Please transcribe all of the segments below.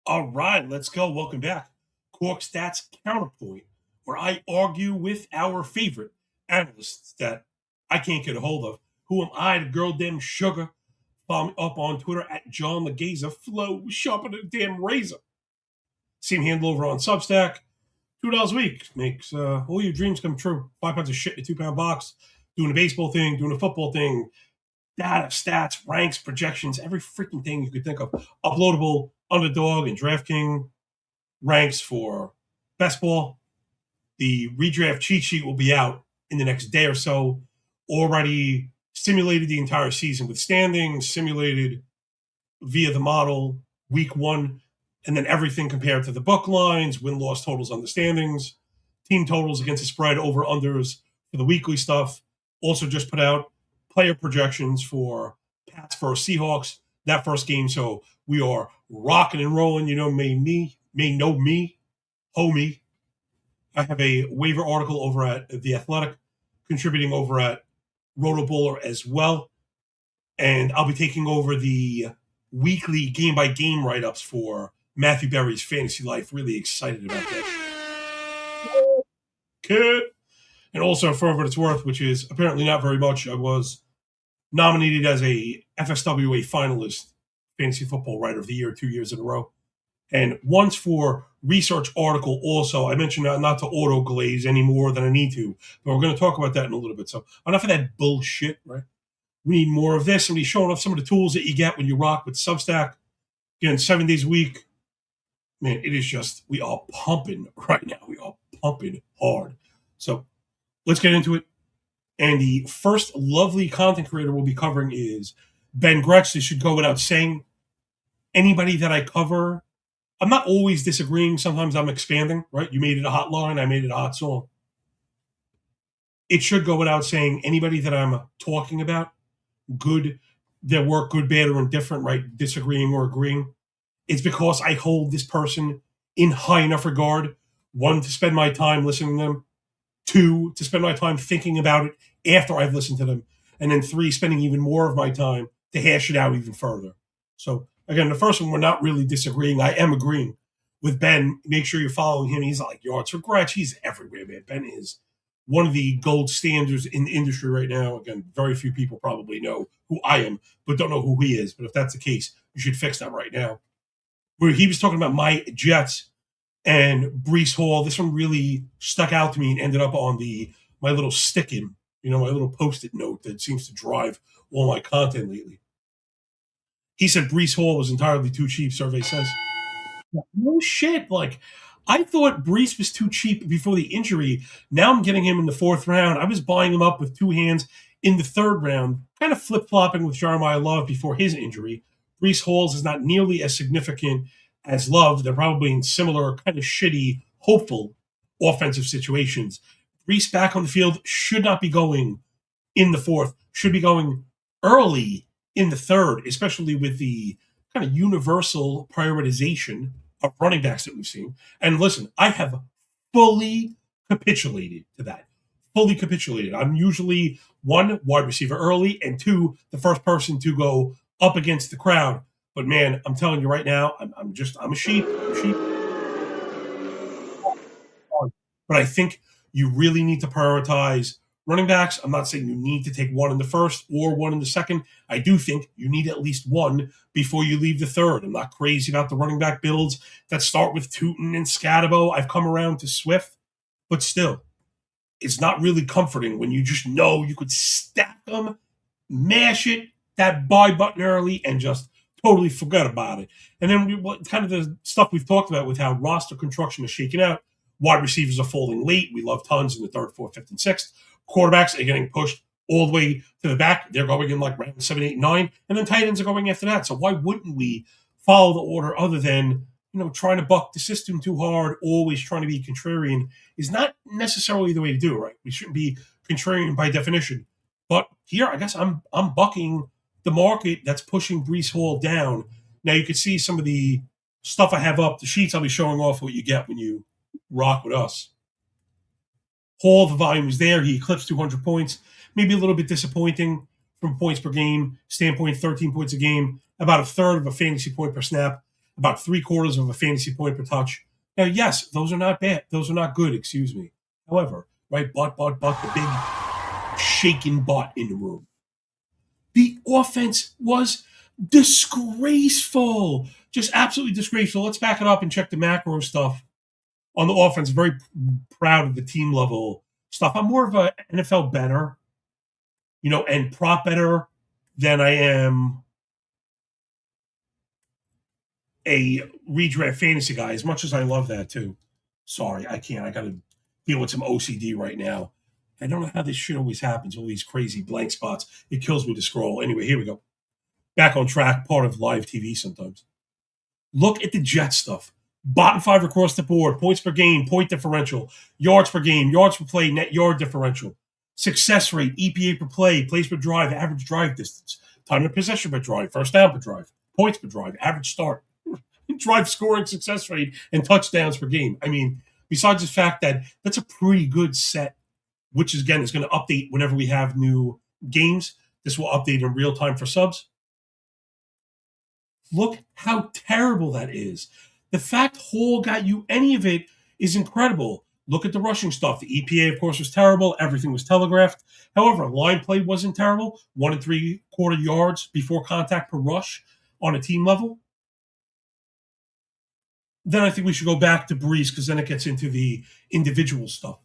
All right, let's go. Welcome back. Cork Stats Counterpoint, where I argue with our favorite analysts that I can't get a hold of. Who am I to girl damn sugar? Follow me up on Twitter at John Legaza. Flow sharper than a damn razor. Same handle over on Substack. $2 a week makes all your dreams come true. 5 pounds of shit in a 2 pound box. Doing a baseball thing, doing a football thing, data, stats, ranks, projections, every freaking thing you could think of. Uploadable, underdog, and DraftKings ranks for best ball. The redraft cheat sheet will be out in the next day or so. Already simulated the entire season with standings, simulated via the model week one, and then everything compared to the book lines, win loss totals on the standings, team totals against the spread, over unders for the weekly stuff. Also just put out player projections for Pats versus Seahawks, that first game. So we are rocking and rolling. You know, may know me, homie. I have a waiver article over at The Athletic, contributing over at Rotoballer as well. And I'll be taking over the weekly game-by-game write-ups for Matthew Berry's Fantasy Life. Really excited about that. Kid. And also, for what it's worth, which is apparently not very much, I was nominated as a FSWA finalist, Fantasy Football Writer of the Year, 2 years in a row. And once for research article also. I mentioned not to auto glaze any more than I need to, but we're going to talk about that in a little bit. So enough of that bullshit, right? We need more of this. Somebody showing off some of the tools that you get when you rock with Substack. Again, 7 days a week. Man, it is just, we are pumping right now. We are pumping hard. So let's get into it. And the first lovely content creator we'll be covering is Ben Gretsch. This should go without saying. Anybody that I cover, I'm not always disagreeing. Sometimes I'm expanding, right? You made it a hot line. I made it a hot song. It should go without saying, anybody that I'm talking about, good, their work, good, bad, or indifferent, right? Disagreeing or agreeing. It's because I hold this person in high enough regard. One, to spend my time listening to them. Two, to spend my time thinking about it after I've listened to them. And then three, spending even more of my time to hash it out even further. So again, the first one, we're not really disagreeing. I am agreeing with Ben. Make sure you're following him. He's like yards for Gretsch. He's everywhere, man. Ben is one of the gold standards in the industry right now. Again, very few people probably know who I am, but don't know who he is. But if that's the case, you should fix that right now. Where he was talking about my Jets and Breece Hall, this one really stuck out to me and ended up on my little stick-in, my little post-it note that seems to drive all my content lately. He said Breece Hall was entirely too cheap, survey says. No shit. Like, I thought Breece was too cheap before the injury. Now I'm getting him in the fourth round. I was buying him up with two hands in the third round, kind of flip-flopping with Jeremiah Love before his injury. Breece Hall's is not nearly as significant as Love. They're probably in similar kind of shitty, hopeful offensive situations. Breece back on the field should not be going in the fourth, should be going early in the third, especially with the kind of universal prioritization of running backs that we've seen. And listen, I have fully capitulated to that. Fully capitulated. I'm usually one, wide receiver early, and two, the first person to go up against the crowd. But man, I'm telling you right now, I'm a sheep. I'm a sheep. But I think you really need to prioritize running backs. I'm not saying you need to take one in the first or one in the second. I do think you need at least one before you leave the third. I'm not crazy about the running back builds that start with Tootin and Scatabo. I've come around to Swift, but still, it's not really comforting when you just know you could stack them, mash it, that buy button early, and just totally forget about it. And then kind of the stuff we've talked about with how roster construction is shaking out. Wide receivers are falling late. We love tons in the third, fourth, fifth, and sixth. Quarterbacks are getting pushed all the way to the back. They're going in like round 7, 8, 9. And then tight ends are going after that. So why wouldn't we follow the order other than, trying to buck the system too hard, always trying to be contrarian is not necessarily the way to do it, right? We shouldn't be contrarian by definition. But here, I guess I'm bucking the market that's pushing Breece Hall down. Now, you can see some of the stuff I have up, the sheets I'll be showing off what you get when you rock with us. Hall, the volume was there. He eclipsed 200 points. Maybe a little bit disappointing from points per game standpoint, 13 points a game, about a third of a fantasy point per snap, about 3/4 of a fantasy point per touch. Now, yes, those are not bad. Those are not good, excuse me. However, right, the big shaking butt in the room. The offense was disgraceful. Just absolutely disgraceful. Let's back it up and check the macro stuff on the offense. Very proud of the team level stuff. I'm more of a NFL bettor, and prop bettor than I am a redraft fantasy guy, as much as I love that too. Sorry, I can't. I got to deal with some OCD right now. I don't know how this shit always happens, all these crazy blank spots. It kills me to scroll. Anyway, here we go. Back on track, part of live TV sometimes. Look at the Jet stuff. Bottom 5 across the board. Points per game, point differential. Yards per game, yards per play, net yard differential. Success rate, EPA per play, plays per drive, average drive distance. Time of possession per drive, first down per drive. Points per drive, average start. Drive scoring success rate, and touchdowns per game. I mean, besides the fact that that's a pretty good set, which is, again, is going to update whenever we have new games. This will update in real time for subs. Look how terrible that is. The fact Hall got you any of it is incredible. Look at the rushing stuff. The EPA, of course, was terrible. Everything was telegraphed. However, line play wasn't terrible. 1 3/4 yards before contact per rush on a team level. Then I think we should go back to Breece, because then it gets into the individual stuff.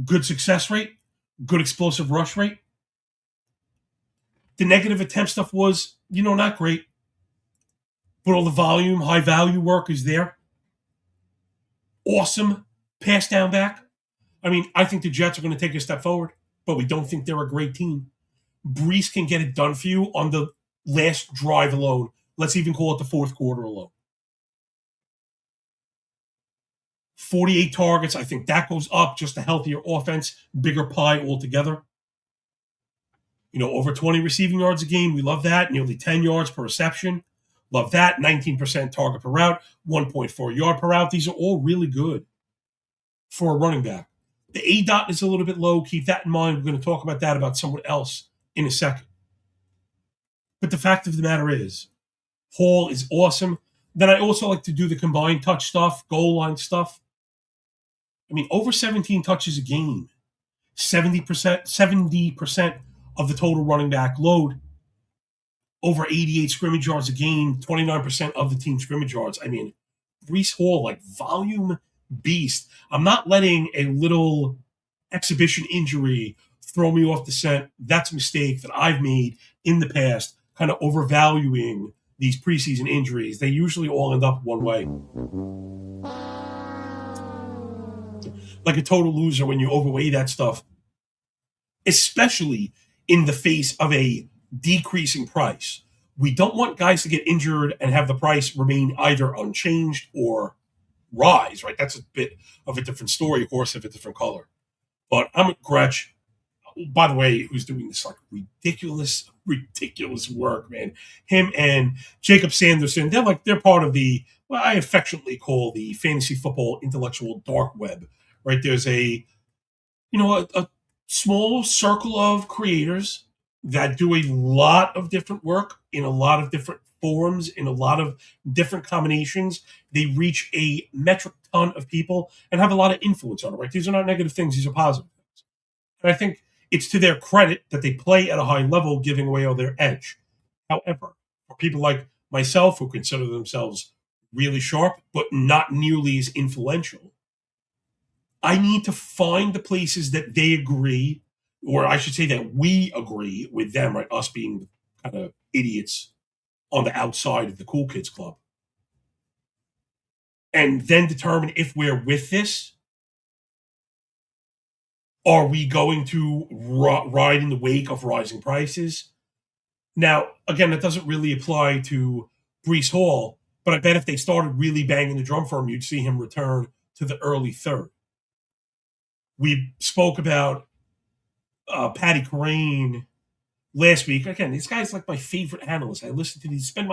Good success rate, good explosive rush rate. The negative attempt stuff was, not great. But all the volume, high value work is there. Awesome pass down back. I mean, I think the Jets are going to take a step forward, but we don't think they're a great team. Breece can get it done for you on the last drive alone. Let's even call it the fourth quarter alone. 48 targets. I think that goes up. Just a healthier offense, bigger pie altogether. Over 20 receiving yards a game. We love that. Nearly 10 yards per reception. Love that. 19% target per route, 1.4 yard per route. These are all really good for a running back. The A-dot is a little bit low. Keep that in mind. We're going to talk about that about someone else in a second. But the fact of the matter is, Hall is awesome. Then I also like to do the combined touch stuff, goal line stuff. I mean, over 17 touches a game, 70% of the total running back load, over 88 scrimmage yards a game, 29% of the team scrimmage yards. I mean, Breece Hall, like volume beast. I'm not letting a little exhibition injury throw me off the scent. That's a mistake that I've made in the past, kind of overvaluing these preseason injuries. They usually all end up one way. Like a total loser when you overweigh that stuff, especially in the face of a decreasing price. We don't want guys to get injured and have the price remain either unchanged or rise, right? That's a bit of a different story, horse of a different color. But I'm at Gretsch, by the way, who's doing this like ridiculous work, man. Him and Jacob Sanderson, they're part of the, what I affectionately call the fantasy football intellectual dark web, right? There's a small circle of creators that do a lot of different work in a lot of different forums, in a lot of different combinations. They reach a metric ton of people and have a lot of influence on it, right? These are not negative things. These are positive things. And I think it's to their credit that they play at a high level, giving away all their edge. However, for people like myself who consider themselves really sharp, but not nearly as influential, I need to find the places that they agree, or I should say that we agree with them, right? Us being kind of idiots on the outside of the cool kids club. And then determine if we're with this. Are we going to ride in the wake of rising prices? Now, again, that doesn't really apply to Breece Hall, but I bet if they started really banging the drum for him, you'd see him return to the early third. We spoke about Patty Crane last week. Again, this guy's like my favorite analyst. I listen to these, spend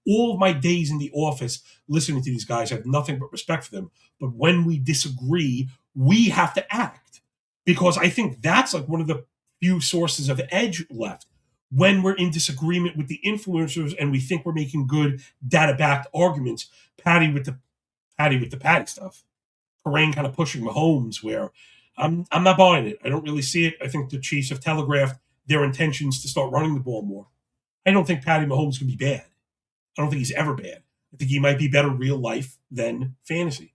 all of my days in the office listening to these guys. I have nothing but respect for them. But when we disagree, we have to act, because I think that's like one of the few sources of edge left. when we're in disagreement with the influencers and we think we're making good data-backed arguments, Patty with the Patty stuff. Perrain kind of pushing Mahomes where I'm not buying it. I don't really see it. I think the Chiefs have telegraphed their intentions to start running the ball more. I don't think Patty Mahomes can be bad. I don't think he's ever bad. I think he might be better real life than fantasy.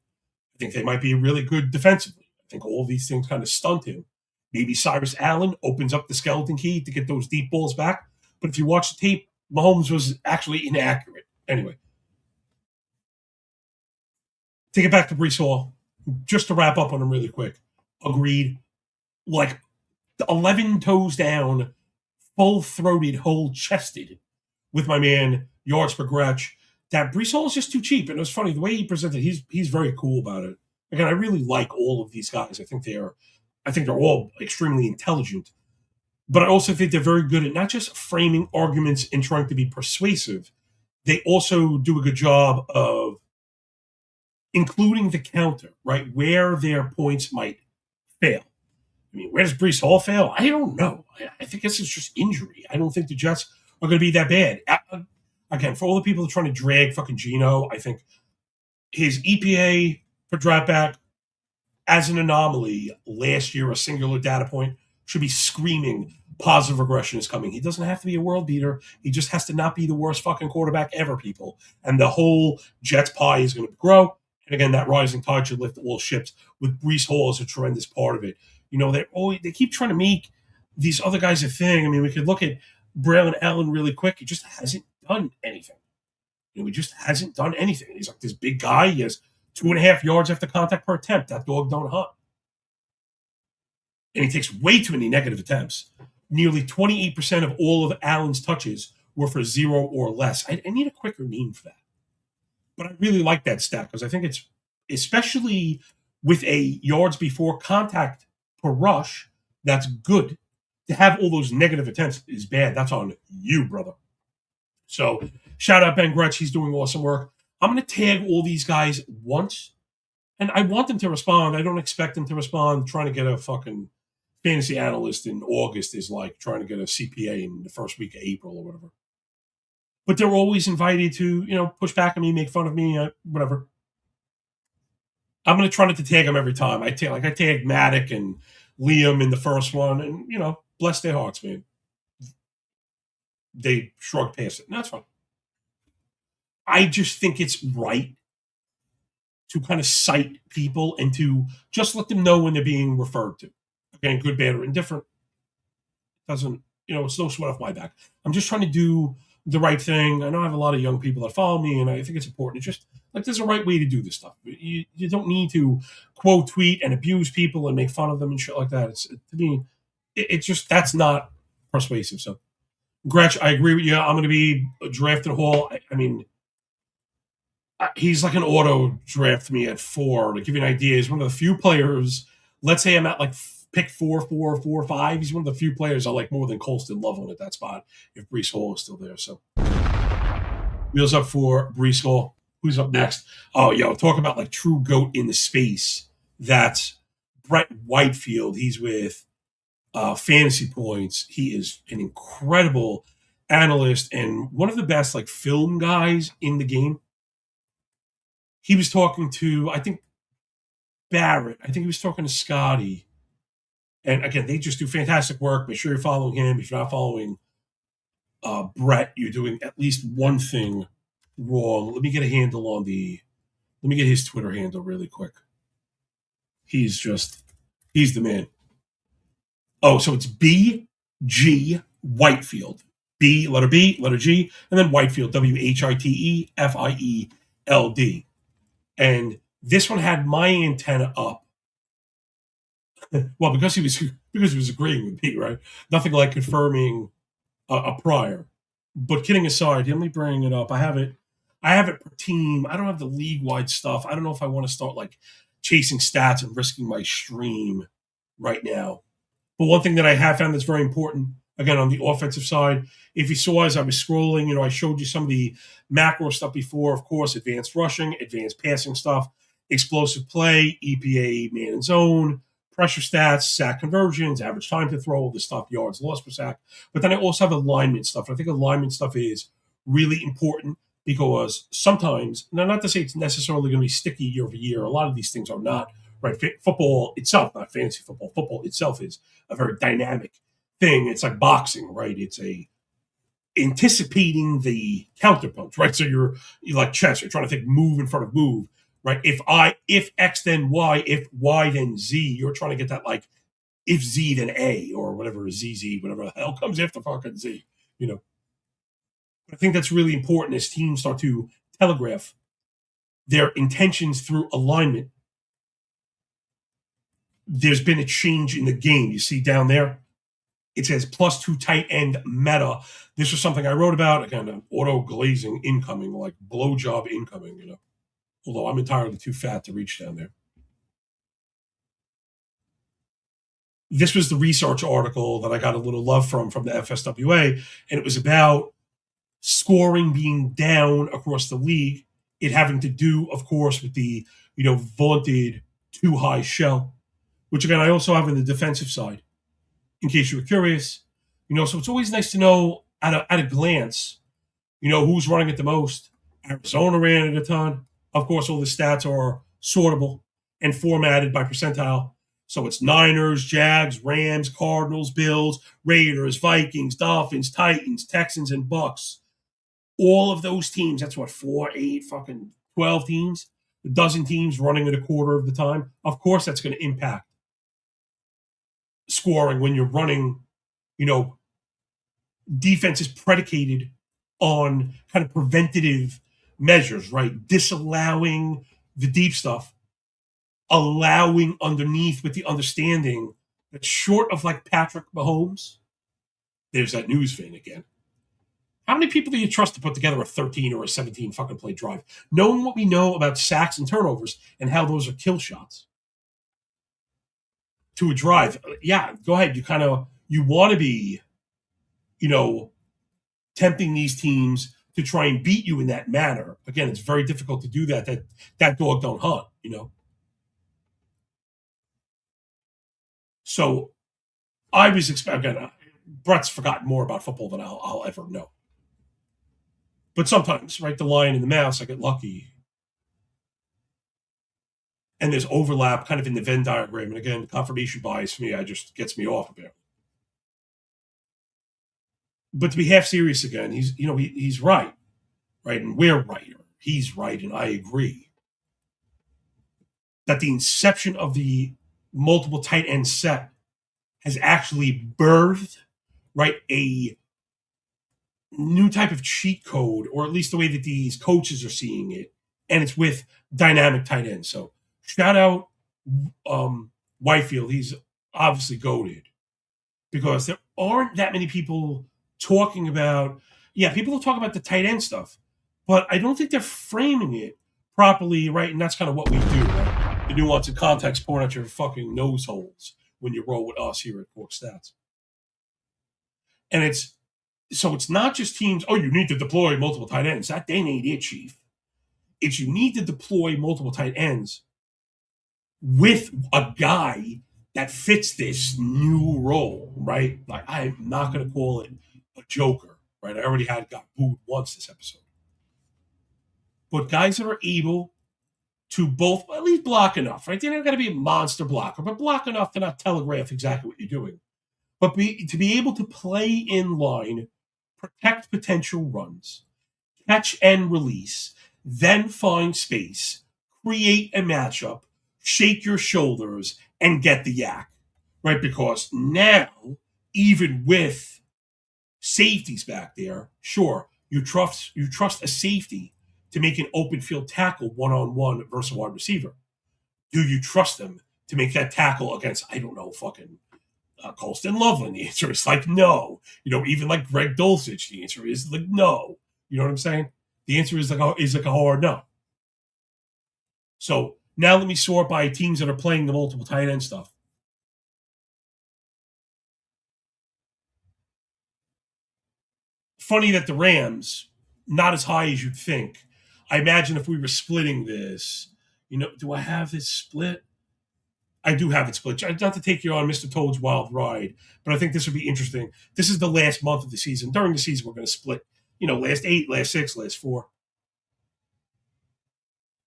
I think they might be really good defensively. I think all of these things kind of stunt him. Maybe Cyrus Allen opens up the skeleton key to get those deep balls back. But if you watch the tape, Mahomes was actually inaccurate. Anyway, take it back to Breece Hall. Just to wrap up on him really quick. Agreed. Like 11 toes down, full-throated, whole-chested with my man, yards per Gretch. That Breece Hall is just too cheap. And it was funny, the way he presented, he's very cool about it. Again, I really like all of these guys. I think they're all extremely intelligent. But I also think they're very good at not just framing arguments and trying to be persuasive. They also do a good job of including the counter, right? Where their points might fail. I mean, where does Breece Hall fail? I don't know. I think this is just injury. I don't think the Jets are going to be that bad. Again, for all the people that are trying to drag fucking Geno, I think his EPA for dropback as an anomaly last year, a singular data point, should be screaming positive regression is coming. He doesn't have to be a world beater. He just has to not be the worst fucking quarterback ever, people. And the whole Jets pie is going to grow. And again, that rising tide should lift all ships with Breece Hall as a tremendous part of it. You know, they keep trying to make these other guys a thing. I mean, we could look at Braylon Allen really quick. He just hasn't done anything. He just hasn't done anything. He's like this big guy. He has 2.5 yards after contact per attempt. That dog don't hunt. And he takes way too many negative attempts. Nearly 28% of all of Allen's touches were for 0 or less. I need a quicker name for that. But I really like that stat because I think it's, especially with a yards before contact per rush, that's good. To have all those negative attempts is bad. That's on you, brother. So shout out Ben Gretsch. He's doing awesome work. I'm going to tag all these guys once, and I want them to respond. I don't expect them to respond. Trying to get a fucking fantasy analyst in August is like trying to get a CPA in the first week of April or whatever. But they're always invited to, push back at me, make fun of me, whatever. I'm going to try not to tag them every time. I tagged Maddox and Liam in the first one, and, bless their hearts, man. They shrugged past it, and that's fine. I just think it's right to kind of cite people and to just let them know when they're being referred to. Again, good, bad, or indifferent. Doesn't, it's no sweat off my back. I'm just trying to do the right thing. I know I have a lot of young people that follow me, and I think it's important. It's just like there's a right way to do this stuff. You don't need to quote tweet and abuse people and make fun of them and shit like that. To me, it's just that's not persuasive. So, Gretch, I agree with you. I'm going to be drafted Hall. I mean, he's like an auto draft me at 4. To give you an idea, he's one of the few players. Let's say I'm at like pick 4, 5. He's one of the few players I like more than Colston Loveland at that spot if Breece Hall is still there. So, wheels up for Breece Hall. Who's up next? Oh, talk about like true GOAT in the space. That's Brett Whitefield. He's with Fantasy Points. He is an incredible analyst and one of the best like film guys in the game. He was talking to, I think, Barrett. I think he was talking to Scotty. And again, they just do fantastic work. Make sure you're following him. If you're not following Brett, you're doing at least one thing wrong. Let me get his Twitter handle really quick. He's the man. Oh, so it's B.G. Whitefield. B, letter G, and then Whitefield, WHITEFIELD. And this one had my antenna up. Well, because he was agreeing with me, right? Nothing like confirming a prior. But kidding aside, let me bring it up. I have it per team. I don't have the league-wide stuff. I don't know if I want to start like chasing stats and risking my stream right now. But one thing that I have found that's very important, again, on the offensive side, if you saw as I was scrolling, I showed you some of the macro stuff before, of course, advanced rushing, advanced passing stuff, explosive play, EPA, man and zone, pressure stats, sack conversions, average time to throw, the stuff, yards lost per sack. But then I also have alignment stuff. I think alignment stuff is really important because sometimes, now not to say it's necessarily going to be sticky year over year, a lot of these things are not, right? Football itself, not fantasy football itself is a very dynamic thing. It's like boxing, right? It's a anticipating the counterpunch, right? So you're like chess, you're trying to think move in front of move, right? If X then Y, if Y then Z, you're trying to get that like if Z then A or whatever ZZ, whatever the hell comes after fucking Z, you know. I think that's really important as teams start to telegraph their intentions through alignment. There's been a change in the game. You see down there, it says +2 tight end meta. This was something I wrote about. Again, auto glazing incoming, like blowjob incoming, you know. Although I'm entirely too fat to reach down there. This was the research article that I got a little love from the FSWA, and it was about scoring being down across the league. It having to do, of course, with the vaunted too high shell, which again I also have in the defensive side. In case you were curious, so it's always nice to know at a glance, who's running it the most. Arizona ran it a ton. Of course, all the stats are sortable and formatted by percentile. So it's Niners, Jags, Rams, Cardinals, Bills, Raiders, Vikings, Dolphins, Titans, Texans, and Bucks. All of those teams, that's what, 4, 8, fucking 12 teams, a dozen teams running it a quarter of the time. Of course, that's going to impact scoring when you're running, defense is predicated on kind of preventative measures, right? Disallowing the deep stuff, allowing underneath with the understanding that short of like Patrick Mahomes, there's that news vein again. How many people do you trust to put together a 13 or a 17 fucking play drive? Knowing what we know about sacks and turnovers and how those are kill shots to a drive. Yeah, go ahead. You want to be, tempting these teams to try and beat you in that manner. Again, it's very difficult to do that. That dog don't hunt, So I was expecting. Brett's forgotten more about football than I'll ever know. But sometimes, right, the lion and the mouse, I get lucky. And there's overlap kind of in the Venn diagram. And again, confirmation bias for me, just gets me off a bit. But to be half serious again, he's right, and we're right. He's right, and I agree that the inception of the multiple tight end set has actually birthed, right, a new type of cheat code, or at least the way that these coaches are seeing it, and it's with dynamic tight ends. So shout out Whitefield. He's obviously goated because there aren't that many people talking about, people talk about the tight end stuff, but I don't think they're framing it properly, right? And that's kind of what we do, right? The nuance and context point out your fucking nose holes when you roll with us here at Cork Stats. And it's not just teams, you need to deploy multiple tight ends. That ain't it, Chief. It's you need to deploy multiple tight ends with a guy that fits this new role, right? Like, I'm not going to call it a joker, right? I already got booed once this episode. But guys that are able to both at least block enough, right? They're not going to be a monster blocker, but block enough to not telegraph exactly what you're doing. But to be able to play in line, protect potential runs, catch and release, then find space, create a matchup, shake your shoulders, and get the yak, right? Because now, even with safeties back there, sure, you trust a safety to make an open field tackle one-on-one versus a wide receiver. Do you trust them to make that tackle against, I don't know, fucking Colston Loveland? The answer is like no. Even like Greg Dulcich, the answer is like no. You know what I'm saying? The answer is like a hard no. So now let me sort by teams that are playing the multiple tight end stuff. Funny that the Rams, not as high as you'd think. I imagine if we were splitting this, do I have this split? I do have it split. Not to take you on Mr. Toad's wild ride, but I think this would be interesting. This is the last month of the season. During the season, we're going to split, last 8, last 6, last 4.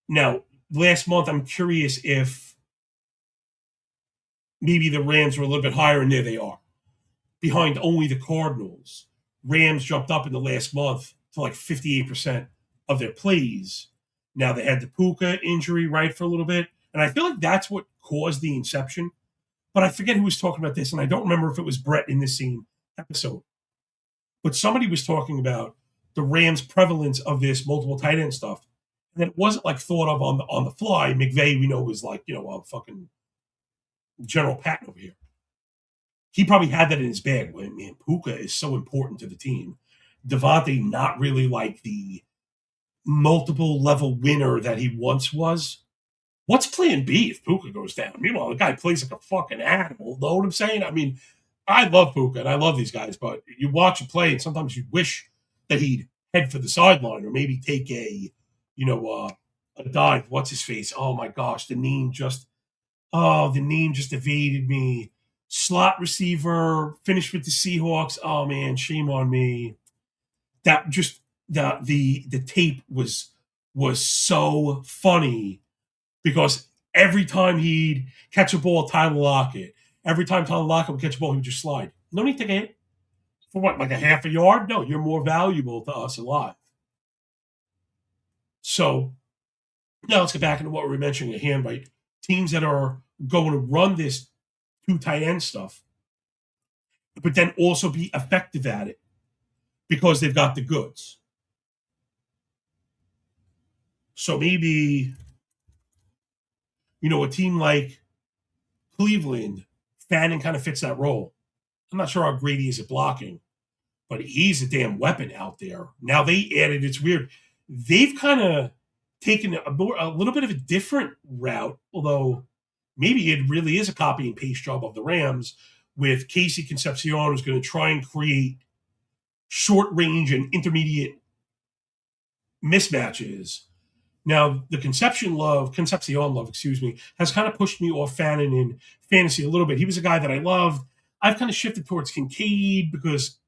Now, last month, I'm curious if maybe the Rams were a little bit higher, and there they are, behind only the Cardinals. Rams jumped up in the last month to like 58% of their plays. Now they had the Puka injury, right, for a little bit. And I feel like that's what caused the inception. But I forget who was talking about this, and I don't remember if it was Brett in this same episode. But somebody was talking about the Rams' prevalence of this multiple tight end stuff. And that it wasn't like thought of on the fly. McVay, we know, was like, a fucking General Patton over here. He probably had that in his bag. Man, Puka is so important to the team. Devontae, not really like the multiple level winner that he once was. What's plan B if Puka goes down? Meanwhile, the guy plays like a fucking animal. Know what I'm saying? I mean, I love Puka and I love these guys, but you watch him play and sometimes you wish that he'd head for the sideline or maybe take a dive. What's his face? Oh my gosh, the name just evaded me. Slot receiver, finished with the Seahawks. Oh man, shame on me. That just the tape was so funny because every time he'd catch a ball, Tyler Lockett. Every time Tyler Lockett would catch a ball, he would just slide. No need to get hit. For what, like a half a yard? No, you're more valuable to us alive. So now let's get back into what we were mentioning at hand, right? Teams that are going to run this 2 tight end stuff, but then also be effective at it because they've got the goods. So maybe, a team like Cleveland, Fannin kind of fits that role. I'm not sure how great he is at blocking, but he's a damn weapon out there. Now they added, it's weird, they've kind of taken a little bit of a different route, although maybe it really is a copy and paste job of the Rams with Casey Concepcion, who's going to try and create short range and intermediate mismatches. Now, the Concepcion love, has kind of pushed me off Fannin in fantasy a little bit. He was a guy that I loved. I've kind of shifted towards Kincaid because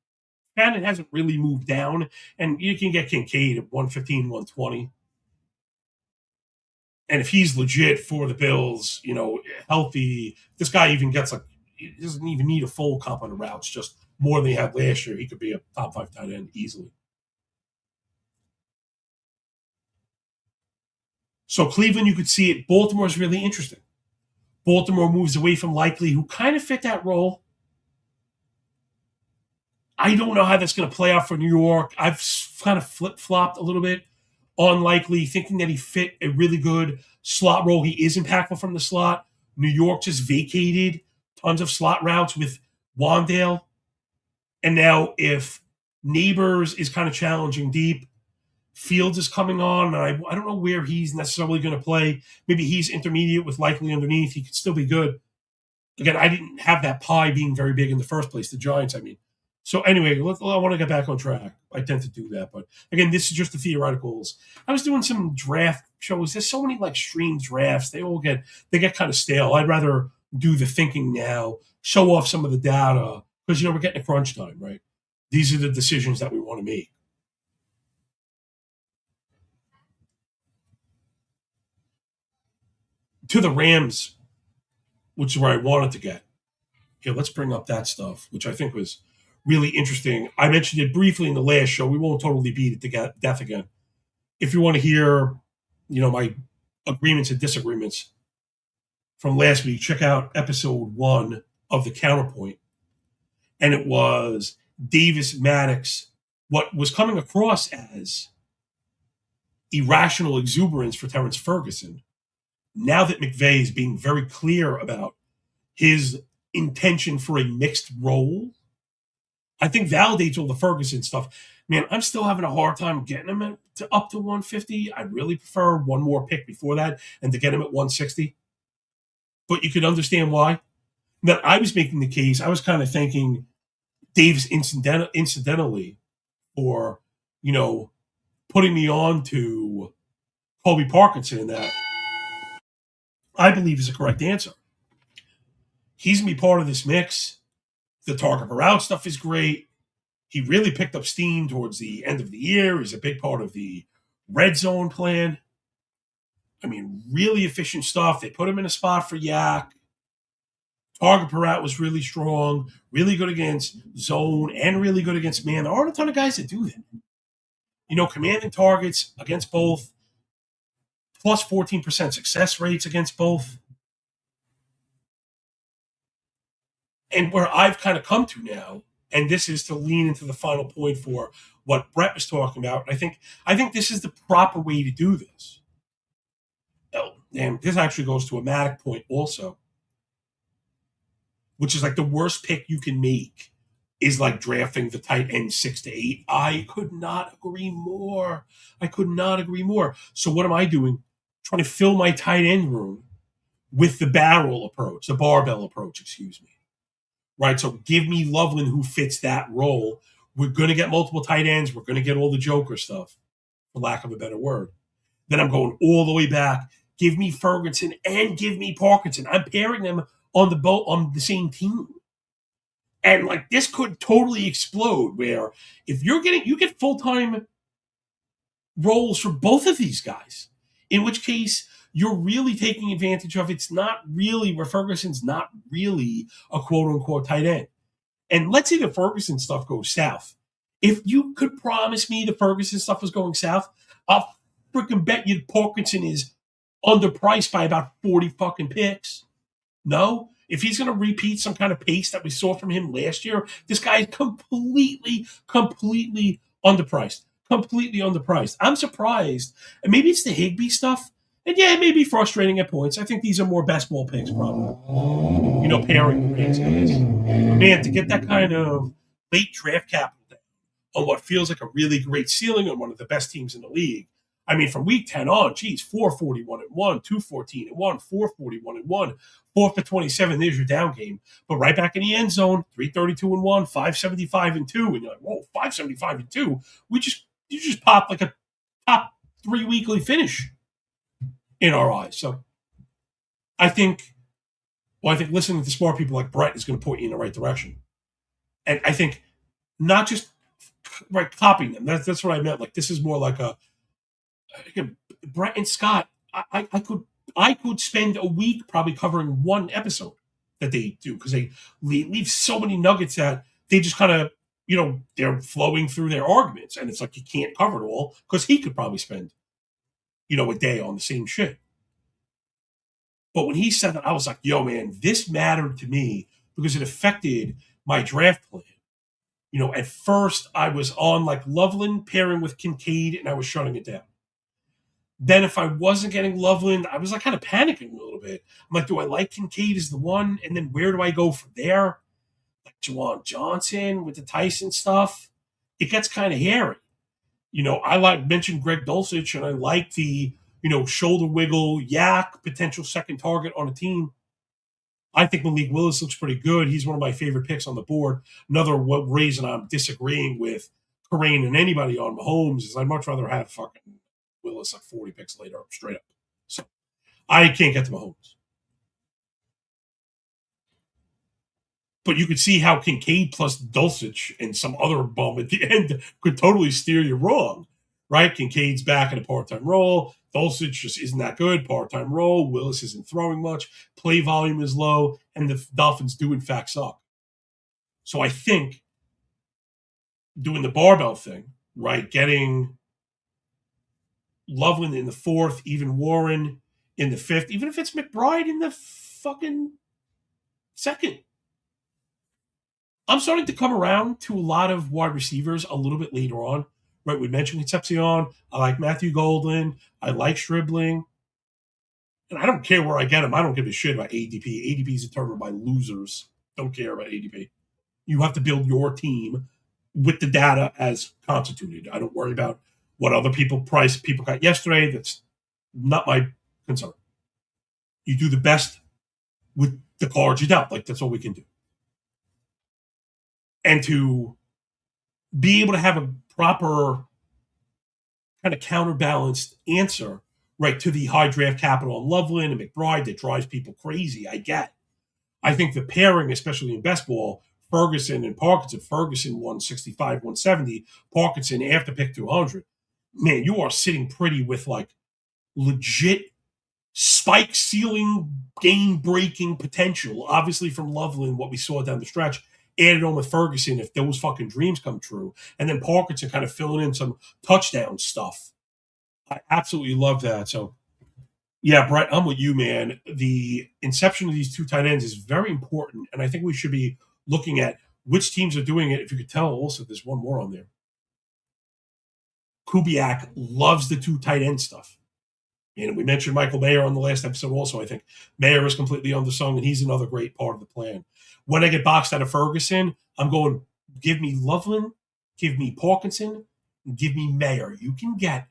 Fannin hasn't really moved down, and you can get Kincaid at 115, 120. And if he's legit for the Bills, healthy, this guy even gets he doesn't even need a full comp on the routes, just more than he had last year. He could be a top 5 tight end easily. So Cleveland, you could see it. Baltimore is really interesting. Baltimore moves away from Likely, who kind of fit that role. I don't know how that's going to play out for New York. I've kind of flip-flopped a little bit on Likely, thinking that he fit a really good slot role. He is impactful from the slot. New York just vacated tons of slot routes with Wandale. And now if Neighbors is kind of challenging deep, Fields is coming on, and I don't know where he's necessarily going to play. Maybe he's intermediate with Likely underneath. He could still be good. Again, I didn't have that pie being very big in the first place, the Giants, I mean. So anyway, I want to get back on track. I tend to do that. But again, this is just the theoreticals. I was doing some draft shows. There's so many stream drafts. They get kind of stale. I'd rather do the thinking now, show off some of the data, because we're getting to crunch time, right? These are the decisions that we want to make. To the Rams, which is where I wanted to get. Here, let's bring up that stuff, which I think was really interesting. I mentioned it briefly in the last show. We won't totally beat it to death again. If you want to hear, my agreements and disagreements from last week, check out episode 1 of the Counterpoint. And it was Davis Maddox, what was coming across as irrational exuberance for Terrence Ferguson. Now that McVay is being very clear about his intention for a mixed role, I think validates all the Ferguson stuff. Man, I'm still having a hard time getting him up to 150. I'd really prefer one more pick before that and to get him at 160. But you could understand why. That I was making the case, I was kind of thanking Davis incidentally for, putting me on to Colby Parkinson, that I believe is the correct answer. He's going to be part of this mix. The target per route stuff is great. He really picked up steam towards the end of the year. He's a big part of the red zone plan. I mean, really efficient stuff. They put him in a spot for Yak. Target per route was really strong, really good against zone, and really good against man. There aren't a ton of guys that do that. Commanding targets against both, plus 14% success rates against both. And where I've kind of come to now, and this is to lean into the final point for what Brett was talking about. I think this is the proper way to do this. Oh, and this actually goes to a Matic point also, which is like the worst pick you can make is like drafting the tight end 6 to 8. I could not agree more. So what am I doing? Trying to fill my tight end room with the barbell approach, excuse me. Right? So give me Loveland who fits that role. We're going to get multiple tight ends. We're going to get all the Joker stuff, for lack of a better word. Then I'm going all the way back. Give me Ferguson and give me Parkinson. I'm pairing them on the same team. And like this could totally explode where if you get full-time roles for both of these guys, in which case you're really taking advantage of it's not really where Ferguson's not really a quote-unquote tight end. And let's say the Ferguson stuff goes south. If you could promise me the Ferguson stuff was going south, I'll freaking bet you Parkinson is underpriced by about 40 fucking picks. No? If he's going to repeat some kind of pace that we saw from him last year, this guy is completely underpriced. Completely underpriced. I'm surprised. And maybe it's the Higbee stuff. And yeah, it may be frustrating at points. I think these are more best ball picks, probably. Pairing the Rams guys. Man, to get that kind of late draft capital down on what feels like a really great ceiling on one of the best teams in the league. I mean, from week 10 on, 441-1, 214-1, 441-1, 4 for 27. There's your down game. But right back in the end zone, 332-1, 575-2. And you're like, whoa, 575-2. You just popped like a top 3 weekly finish in our eyes. So I think listening to smart people like Brett is going to point you in the right direction. And I think not just copying them. That's what I meant. Like this is more like Brett and Scott. I could spend a week probably covering one episode that they do because they leave so many nuggets that they just kind of they're flowing through their arguments, and it's like you can't cover it all because he could probably spend a day on the same shit. But when he said that, I was like, yo, man, this mattered to me because it affected my draft plan. At first I was on like Loveland pairing with Kincaid, and I was shutting it down. Then if I wasn't getting Loveland, I was like kind of panicking a little bit. I'm like, do I like Kincaid as the one? And then where do I go from there? Like Juwan Johnson with the Tyson stuff. It gets kind of hairy. I mentioned Greg Dulcich, and I like the, shoulder wiggle, Yak, potential second target on a team. I think Malik Willis looks pretty good. He's one of my favorite picks on the board. Another reason I'm disagreeing with Corain and anybody on Mahomes is I'd much rather have fucking Willis like 40 picks later, straight up. So I can't get to Mahomes. But you could see how Kincaid plus Dulcich and some other bum at the end could totally steer you wrong, right? Kincaid's back in a part-time role. Dulcich just isn't that good. Part-time role. Willis isn't throwing much. Play volume is low, and the Dolphins do in fact suck. So I think doing the barbell thing, right? Getting Loveland in the 4th, even Warren in the 5th, even if it's McBride in the fucking 2nd. I'm starting to come around to a lot of wide receivers a little bit later on. Right, we mentioned Concepcion. I like Matthew Golden. I like Stribling. And I don't care where I get him. I don't give a shit about ADP. ADP is determined by losers. Don't care about ADP. You have to build your team with the data as constituted. I don't worry about what other people got yesterday. That's not my concern. You do the best with the cards you dealt. Like, that's all we can do. And to be able to have a proper kind of counterbalanced answer, right, to the high draft capital on Loveland and McBride that drives people crazy, I get. I think the pairing, especially in best ball, Ferguson and Parkinson, Ferguson 165, 170, Parkinson after pick 200. Man, you are sitting pretty with like legit spike ceiling, game breaking potential. Obviously, from Loveland, what we saw down the stretch, added on with Ferguson if those fucking dreams come true. And then Parkinson kind of filling in some touchdown stuff. I absolutely love that. So, yeah, Brett, I'm with you, man. The inception of these two tight ends is very important. And I think we should be looking at which teams are doing it. If you could tell, also, there's one more on there. Kubiak loves the two tight end stuff. And we mentioned Michael Mayer on the last episode also. I think Mayer is completely undersung, and he's another great part of the plan. When I get boxed out of Ferguson, I'm going, give me Loveland, give me Parkinson, give me Mayer. You can get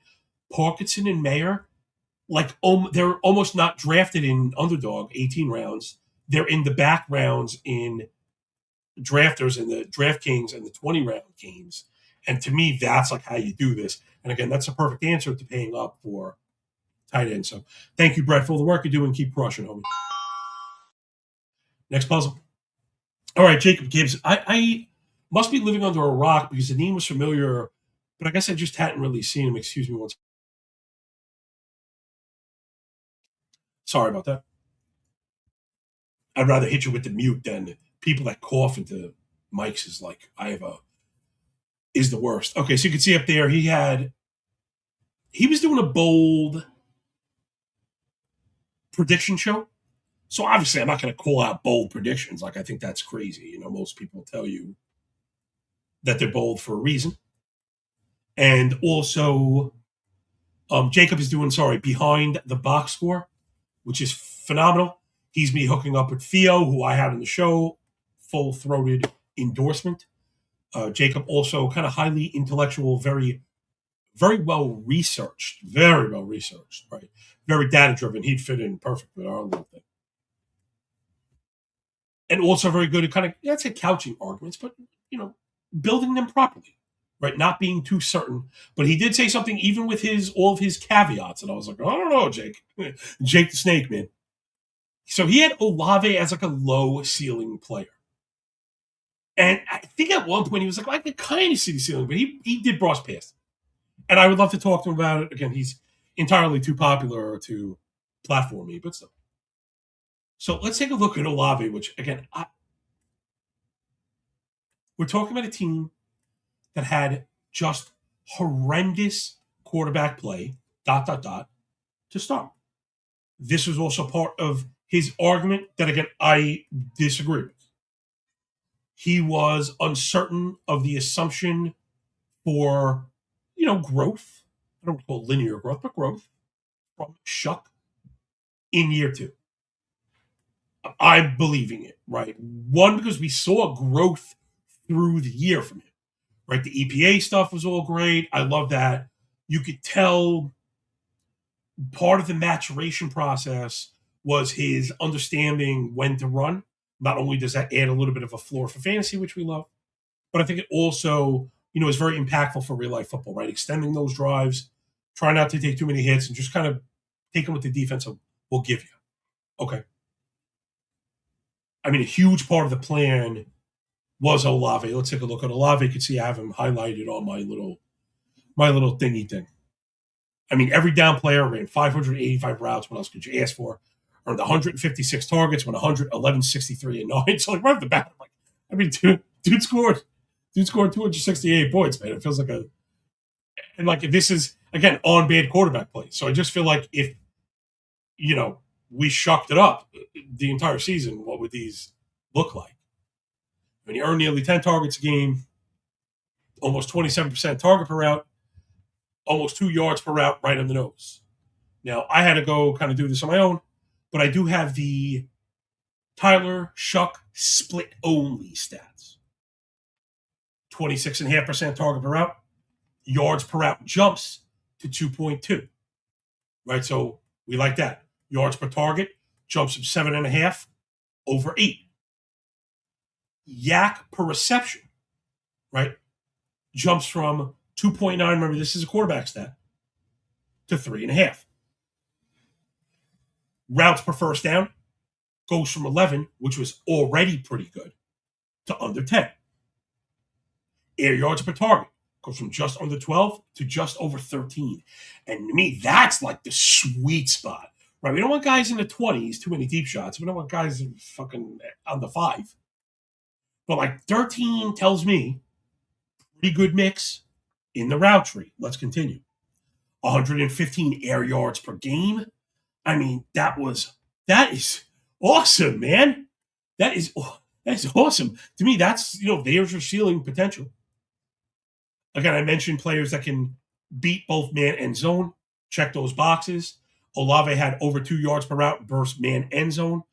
Parkinson and Mayer, like they're almost not drafted in underdog 18 rounds. They're in the back rounds in drafters and the DraftKings and the 20-round games. And to me, that's like how you do this. And again, that's a perfect answer to paying up for tight end. So thank you, Brett, for all the work you're doing. Keep crushing, homie. Next puzzle. All right, Jacob Gibbs. I must be living under a rock because the name was familiar, but I guess I just hadn't really seen him. Excuse me once. Sorry about that. I'd rather hit you with the mute than people that cough into mics is the worst. Okay, so you can see up there he was doing a bold prediction show. So obviously I'm not going to call out bold predictions. Like I think that's crazy. Most people tell you that they're bold for a reason. And also Jacob is doing, behind the box score, which is phenomenal. He's me hooking up with Theo, who I had on the show, full-throated endorsement. Jacob also kind of highly intellectual, very, very well researched, right? Very data-driven. He'd fit in perfect with our little thing. And also very good at kind of, I'd say couching arguments, but, building them properly, right? Not being too certain. But he did say something even with all of his caveats. And I was like, I don't know, Jake. Jake the Snake, man. So he had Olave as like a low ceiling player. And I think at one point he was like, I could kind of see the ceiling, but he did brush past it. And I would love to talk to him about it. Again, he's entirely too popular to platform me, but still. So let's take a look at Olave, which, again, we're talking about a team that had just horrendous quarterback play, ... to start. This was also part of his argument that, again, I disagree with. He was uncertain of the assumption for, growth. I don't call it linear growth, but growth from Shuck in year 2. I'm believing it, right? One, because we saw growth through the year from him, right? The EPA stuff was all great. I love that. You could tell part of the maturation process was his understanding when to run. Not only does that add a little bit of a floor for fantasy, which we love, but I think it also, is very impactful for real life football, right? Extending those drives, try not to take too many hits, and just kind of take them with the defense will give you. Okay. I mean, a huge part of the plan was Olave. Let's take a look at Olave. You can see I have him highlighted on my little thingy thing. I mean, every down player ran 585 routes. What else could you ask for? Earned 156 targets, went 111, 63, and 9. So, like, right off the bat, dude scored 268 points, man. It feels like if this is, again, on bad quarterback play. So I just feel like if, we shucked it up the entire season, what would these look like? I mean, he earned nearly 10 targets a game, almost 27% target per route, almost 2 yards per route right on the nose. Now, I had to go kind of do this on my own, but I do have the Tyler Shuck split-only stats. 26.5% target per route, yards per route jumps to 2.2. Right, so we like that. Yards per target jumps from 7.5 over 8. Yak per reception, right, jumps from 2.9. Remember, this is a quarterback stat, to 3.5. Routes per first down goes from 11, which was already pretty good, to under 10. Air yards per target goes from just under 12 to just over 13. And to me, that's like the sweet spot, right? We don't want guys in the 20s, too many deep shots. We don't want guys fucking under 5. But like 13 tells me pretty good mix in the route tree. Let's continue. 115 air yards per game. I mean, that is awesome, man. That's awesome. To me, that's, there's your ceiling potential. Again, I mentioned players that can beat both man and zone. Check those boxes. Olave had over 2 yards per route versus man and zone.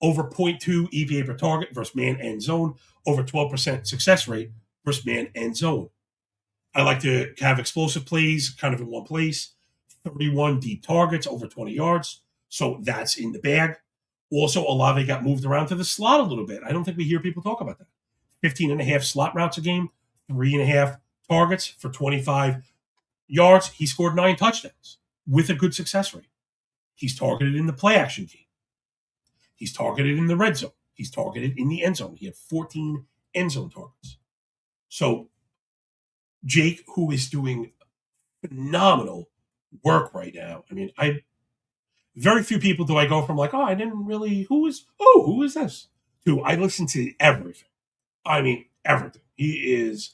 Over 0.2 EPA per target versus man and zone. Over 12% success rate versus man and zone. I like to have explosive plays kind of in one place. 31 deep targets, over 20 yards. So that's in the bag. Also, Olave got moved around to the slot a little bit. I don't think we hear people talk about that. 15 and a half slot routes a game, 3.5 targets for 25 yards. He scored 9 touchdowns with a good success rate. He's targeted in the play action game. He's targeted in the red zone. He's targeted in the end zone. He had 14 end zone targets. So Jake, who is doing phenomenal work right now. I mean, very few people do I go from like, oh, I didn't really, who is this? To I listen to everything. I mean, everything. He is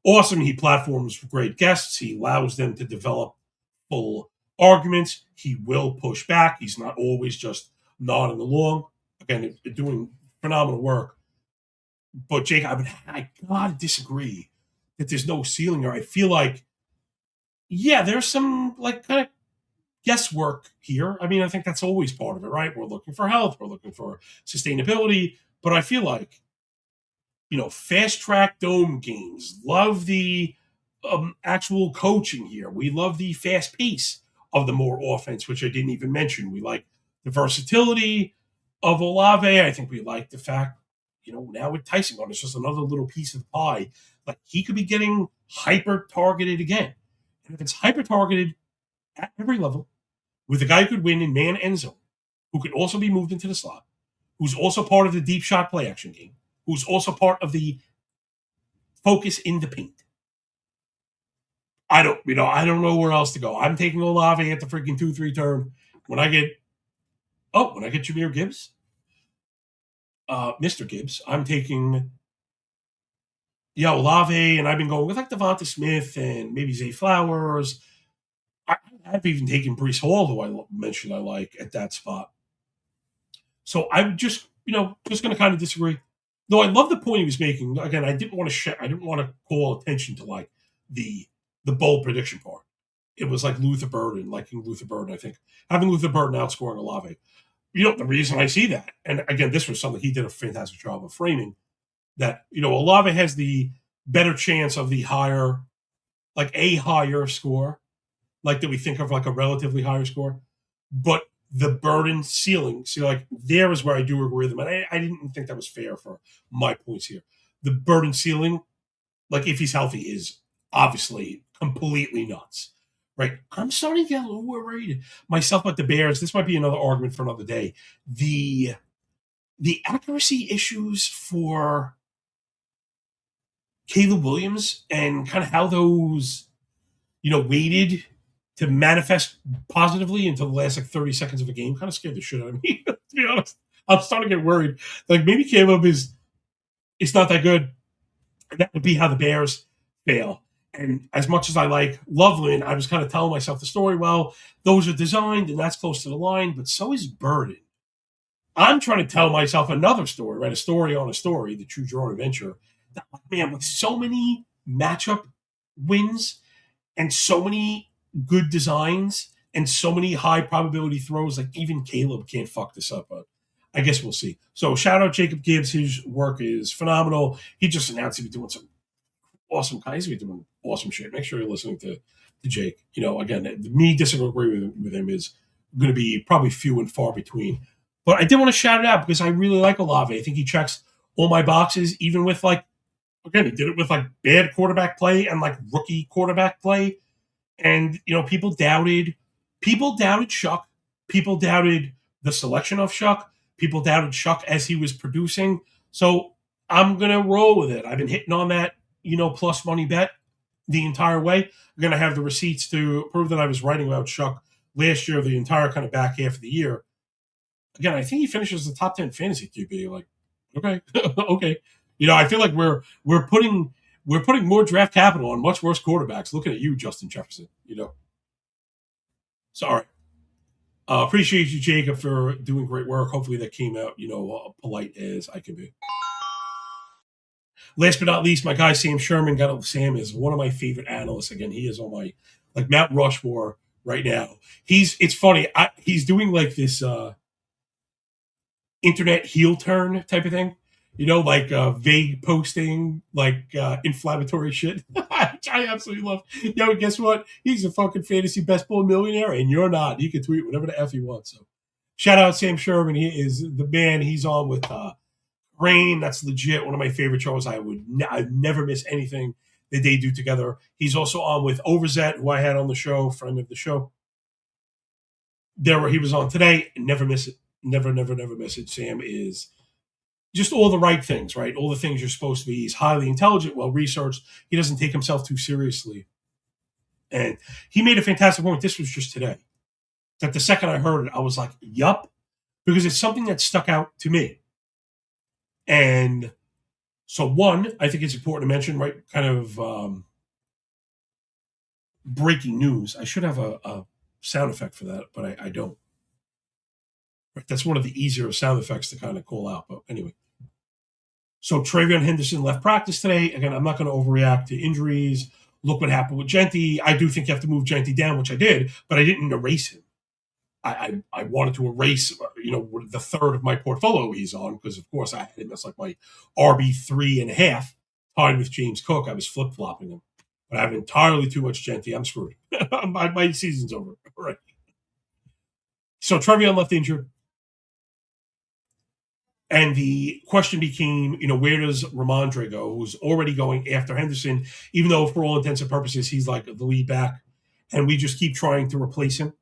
awesome. He platforms for great guests. He allows them to develop full arguments. He will push back. He's not always just nodding along. Again, doing phenomenal work. But Jake, I gotta disagree that there's no ceiling there. I feel like, yeah, there's some like kind of guesswork here. I mean, I think that's always part of it, right? We're looking for health, we're looking for sustainability, but I feel like, fast track dome games, love the actual coaching here. We love the fast pace of the more offense, which I didn't even mention. We like the versatility of Olave. I think we like the fact, now with Tyson on, it's just another little piece of the pie. Like he could be getting hyper targeted again. And if it's hyper targeted at every level with a guy who could win in man and zone, who could also be moved into the slot, who's also part of the deep shot play action game, who's also part of the focus in the paint. I don't know where else to go. I'm taking Olave at the freaking 2-3 turn. When I get Jahmyr Gibbs, Mr. Gibbs, I'm taking Olave, and I've been going with like Devonta Smith and maybe Zay Flowers. I've even taken Breece Hall, who I mentioned I like at that spot. So I'm just going to kind of disagree. Though I love the point he was making. Again, I didn't want to call attention to like the bold prediction part. It was like Luther Burden, liking Luther Burden. I think having Luther Burden outscoring Olave. The reason I see that, and again, this was something he did a fantastic job of framing, that, Olave has the better chance of the higher, like a higher score, like that we think of like a relatively higher score, but the Burden ceiling. See, like there is where I do agree with him. And I didn't think that was fair for my points here. The Burden ceiling, like if he's healthy, is obviously completely nuts. Right. I'm starting to get a little worried myself about the Bears. This might be another argument for another day. The accuracy issues for Caleb Williams and kind of how those, waited to manifest positively until the last like 30 seconds of a game kind of scared the shit out of me. To be honest, I'm starting to get worried. Like maybe Caleb is not that good. And that would be how the Bears fail. And as much as I like Loveland, I was kind of telling myself the story, well, those are designed and that's close to the line, but so is Burden. I'm trying to tell myself another story, right? A story on a story, the choose your own adventure. That, man, with so many matchup wins and so many good designs and so many high probability throws, like even Caleb can't fuck this up. But I guess we'll see. So shout out Jacob Gibbs. His work is phenomenal. He just announced he'll be doing some awesome guys. He's doing awesome shit. Make sure you're listening to Jake. Again, me disagreeing with him is going to be probably few and far between. But I did want to shout it out because I really like Olave. I think he checks all my boxes, even with like, again, he did it with like bad quarterback play and like rookie quarterback play. And, people doubted Shuck. People doubted the selection of Shuck. People doubted Chuck as he was producing. So I'm going to roll with it. I've been hitting on that, plus money bet the entire way. I'm going to have the receipts to prove that I was writing about Chuck last year, the entire kind of back half of the year. Again, I think he finishes the top 10 fantasy QB. Like, okay, okay. I feel like we're putting more draft capital on much worse quarterbacks. Looking at you, Justin Jefferson. Sorry. Appreciate you, Jacob, for doing great work. Hopefully that came out, polite as I can be. Last but not least, my guy Sam Sherman. Sam is one of my favorite analysts. Again, he is on my Mount Rushmore right now. It's funny. He's doing like this internet heel turn type of thing. Vague posting, inflammatory shit. Which I absolutely love. Guess what? He's a fucking fantasy best ball millionaire, and you're not. He can tweet whatever the F he wants. So, shout out Sam Sherman. He is the man. He's on with Rain. That's legit. One of my favorite shows. I'd never miss anything that they do together. He's also on with Overzet, who I had on the show, friend of the show. He was on today. Never miss it. Never miss it. Sam is just all the right things, right? All the things you're supposed to be. He's highly intelligent, well-researched. He doesn't take himself too seriously. And he made a fantastic point. This was just today. That the second I heard it, I was like, yup. Because it's something that stuck out to me. And so, one, I think it's important to mention, right, kind of breaking news. I should have a sound effect for that, but I don't. Right, that's one of the easier sound effects to kind of call out. But anyway. So Travion Henderson left practice today. Again, I'm not going to overreact to injuries. Look what happened with Genty. I do think you have to move Genty down, which I did, but I didn't erase him. I wanted to erase, the third of my portfolio he's on, because of course I had him as like my RB3.5, tied with James Cook. I was flip-flopping him. But I have entirely too much Genty. I'm screwed. my season's over. Right. So Travion left injured. And the question became, where does Ramondre go, who's already going after Henderson, even though for all intents and purposes, he's like the lead back, and we just keep trying to replace him.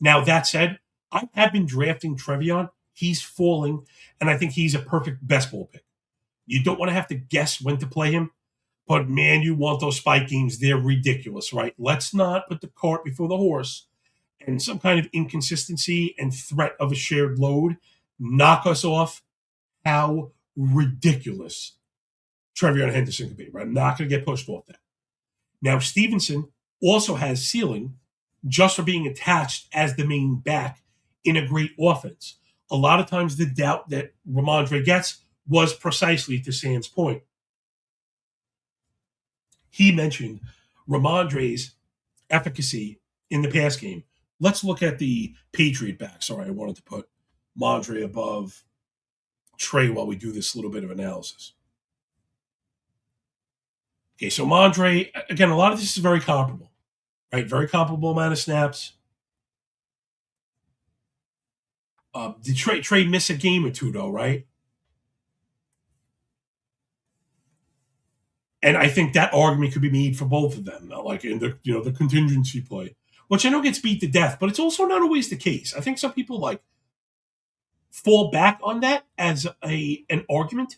Now, that said, I have been drafting Travion. He's falling, and I think he's a perfect best ball pick. You don't want to have to guess when to play him, but man, you want those spike games. They're ridiculous, right? Let's not put the cart before the horse, and some kind of inconsistency and threat of a shared load knock us off how ridiculous Travion Henderson could be, right? I'm not going to get pushed off that. Now, Stevenson also has ceiling just for being attached as the main back in a great offense. A lot of times the doubt that Ramondre gets was precisely to Sam's point. He mentioned Ramondre's efficacy in the pass game. Let's look at the Patriot back. Sorry, I wanted to put Mondre above Trey while we do this little bit of analysis. Okay, so Mondre, again, a lot of this is very comparable, right? Very comparable amount of snaps. Did Trey miss a game or two, though, right? And I think that argument could be made for both of them, like in the contingency play, which I know gets beat to death, but it's also not always the case. I think some people fall back on that as an argument,